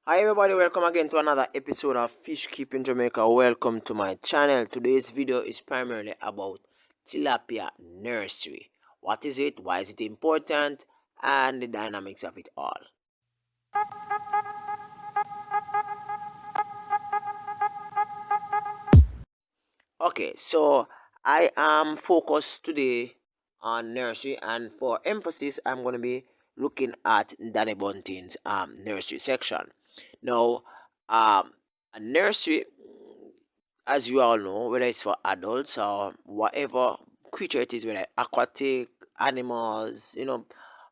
Hi everybody, welcome again to another episode of Fish Keeping Jamaica. Welcome to my channel. Today's video is primarily about Tilapia Nursery. What is it? Why is it important? And the dynamics of it all. Okay, so I am focused today on nursery, and for emphasis, I'm going to be looking at Danny Bunting's nursery section. Now, a nursery, as you all know, whether it's for adults or whatever creature it is, whether aquatic, animals,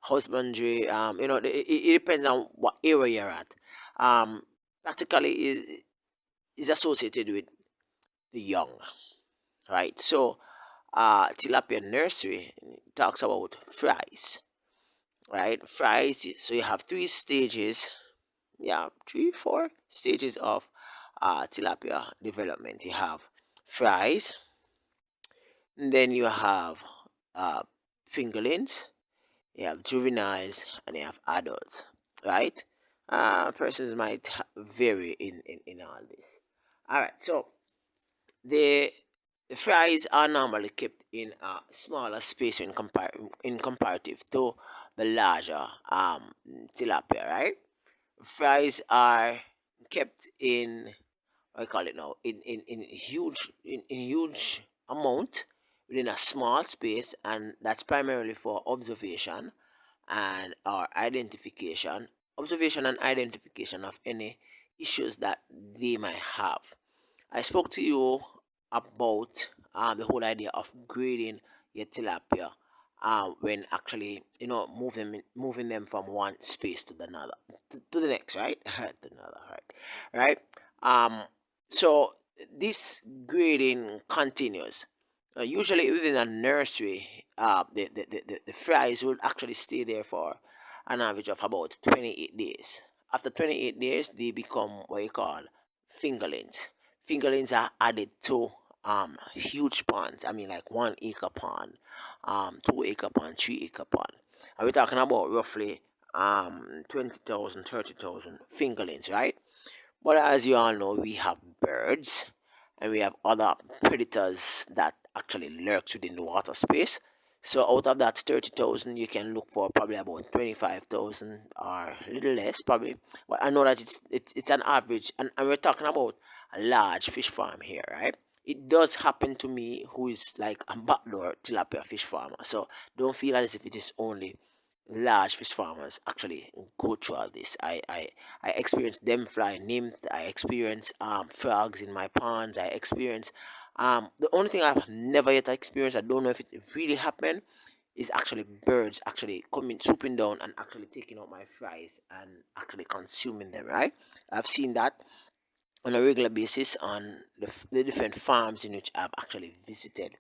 husbandry, it depends on what area you're at. Practically is associated with the young, right? So, tilapia nursery talks about fries, right? Fries. So you have three stages, yeah, three, four stages of tilapia development. You have fries, and then you have uh, fingerlings, you have juveniles, and you have adults, right? Persons might vary in all this. All right, so the the fries are normally kept in a smaller space in comparative to the larger tilapia, right? Fries are kept in, I call it now, in huge amount within a small space, and that's primarily for observation and or observation and identification of any issues that they might have. I spoke to you about the whole idea of grading your tilapia when actually moving them from one space to the another to the next, right? To another, right? Um, so this grading continues. Usually within a nursery, the fries will actually stay there for an average of about 28 days. After 28 days, they become what you call fingerlings. Fingerlings are added to huge ponds. I mean, like 1 acre pond, 2 acre pond, 3 acre pond. And we're talking about roughly 20,000, 30,000 fingerlings, right? But as you all know, we have birds and we have other predators that actually lurks within the water space. So out of that 30,000, you can look for probably about 25,000 or a little less, probably. But I know that it's an average, and we're talking about a large fish farm here, right? It does happen to me, who is like a backdoor tilapia fish farmer. So don't feel as if it is only large fish farmers actually go through all this. I experienced them fly nymph. I experienced frogs in my ponds. I experienced the only thing I've never yet experienced, I don't know if it really happened, is actually birds actually coming swooping down and actually taking out my fries and actually consuming them, right? I've seen that on a regular basis on the different farms in which I've actually visited,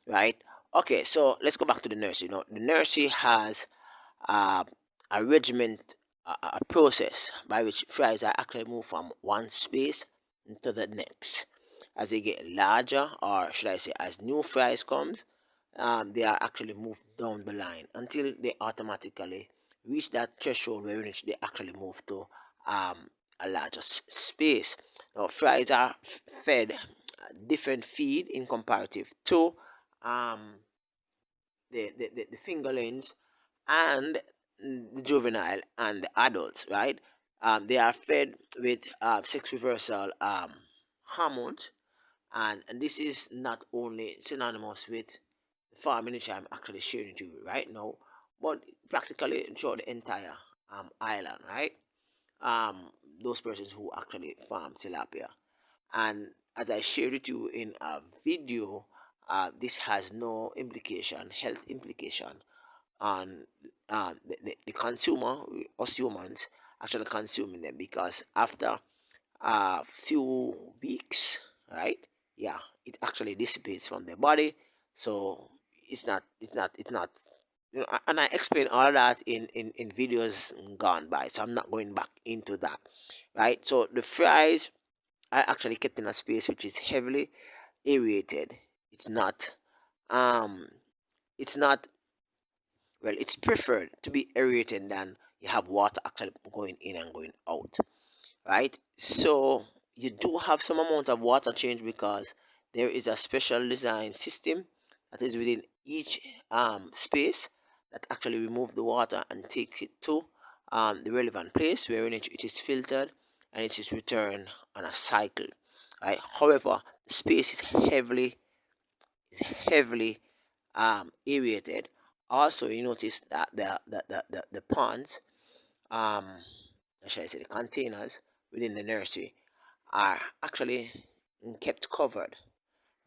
right? Okay, so let's go back to the nursery. The nursery has uh, a regiment, a process by which fries are actually moved from one space to the next. As they get larger, or should I say, as new fries comes, they are actually moved down the line until they automatically reach that threshold where which they actually move to a larger space. Now, fries are fed different feed in comparative to um, the fingerlings and the juvenile and the adults, right? They are fed with sex reversal hormones, and this is not only synonymous with the farming which I'm actually sharing to you right now, but practically throughout the entire island, right? Um, those persons who actually farm tilapia. And as I shared with you in a video, this has no health implication on the consumer, us humans, actually consuming them, because after a few weeks, right? Yeah, it actually dissipates from the body, so it's not. And I explain all of that in videos gone by, so I'm not going back into that, right? So the fries are actually kept in a space which is heavily aerated. It's not um it's not well, it's preferred to be aerated than you have water actually going in and going out. right? So you do have some amount of water change because there is a special design system that is within each space that actually remove the water and takes it to the relevant place where it is filtered and it is returned on a cycle, right? However, the space is heavily aerated. Also, you notice that the ponds, um how should I say, the containers within the nursery are actually kept covered,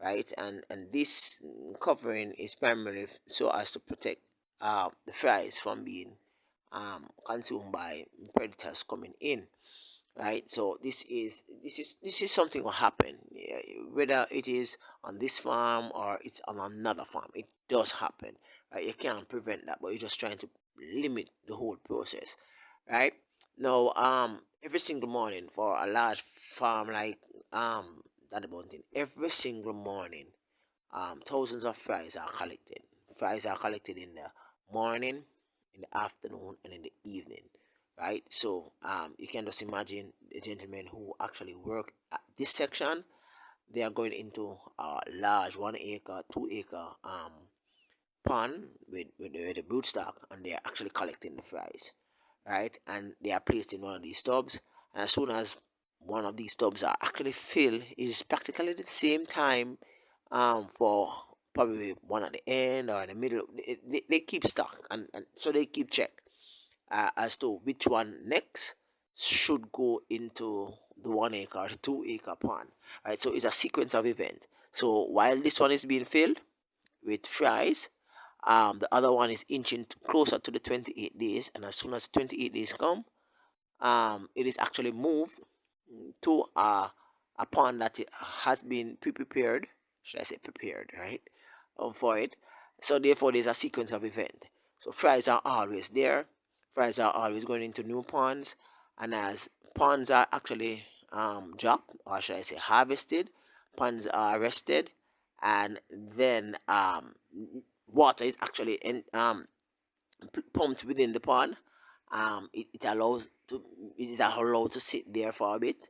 right? And this covering is primarily so as to protect the fries from being consumed by predators coming in, right? So this is something will happen, whether it is on this farm or it's on another farm. It does happen, right? You can't prevent that, but you're just trying to limit the whole process, right? Now, every single morning for a large farm like that mountain, every single morning, thousands of fries are collected. Fries are collected in the morning, in the afternoon, and in the evening, right? So you can just imagine the gentlemen who actually work at this section. They are going into a large 1 acre, 2 acre pond with the broodstock, and they are actually collecting the fries, right? And they are placed in one of these tubs. And as soon as one of these tubs are actually filled, it is practically the same time for probably one at the end or in the middle. They keep stock, and so they keep check as to which one next should go into the 1 acre or 2 acre pond, right? So it's a sequence of events. So while this one is being filled with fries, the other one is inching closer to the 28 days, and as soon as 28 days come, it is actually moved to a pond that it has been pre-prepared. Should I say prepared, right? For it. So therefore, there's a sequence of event. So fries are always there. Fries are always going into new ponds, and as ponds are actually dropped, or should I say harvested, ponds are rested, and then water is actually pumped within the pond. It is allowed to sit there for a bit.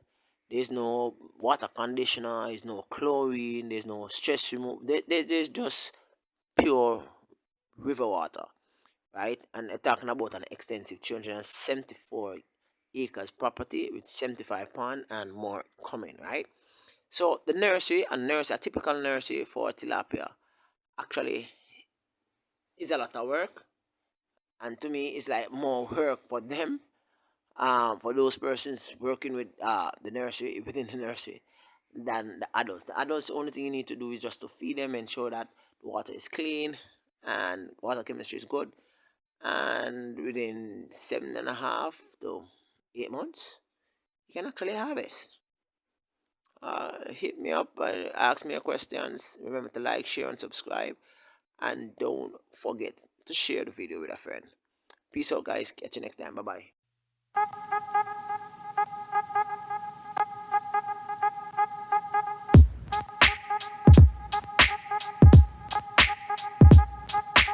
There's no water conditioner, there's no chlorine, there's no stress remove. There's just pure river water, right? And they're talking about an extensive 274 acres property with 75 pond and more coming, right? So the a typical nursery for tilapia actually is a lot of work, and to me it's like more work for them, for those persons working with the nursery, within the nursery, than the adults. The adults, the only thing you need to do is just to feed them, ensure that the water is clean and water chemistry is good, and within 7.5 to 8 months you can actually harvest. Hit me up and ask me your questions. Remember to like, share, and subscribe, and don't forget to share the video with a friend. Peace out, guys. Catch you next time. Bye bye.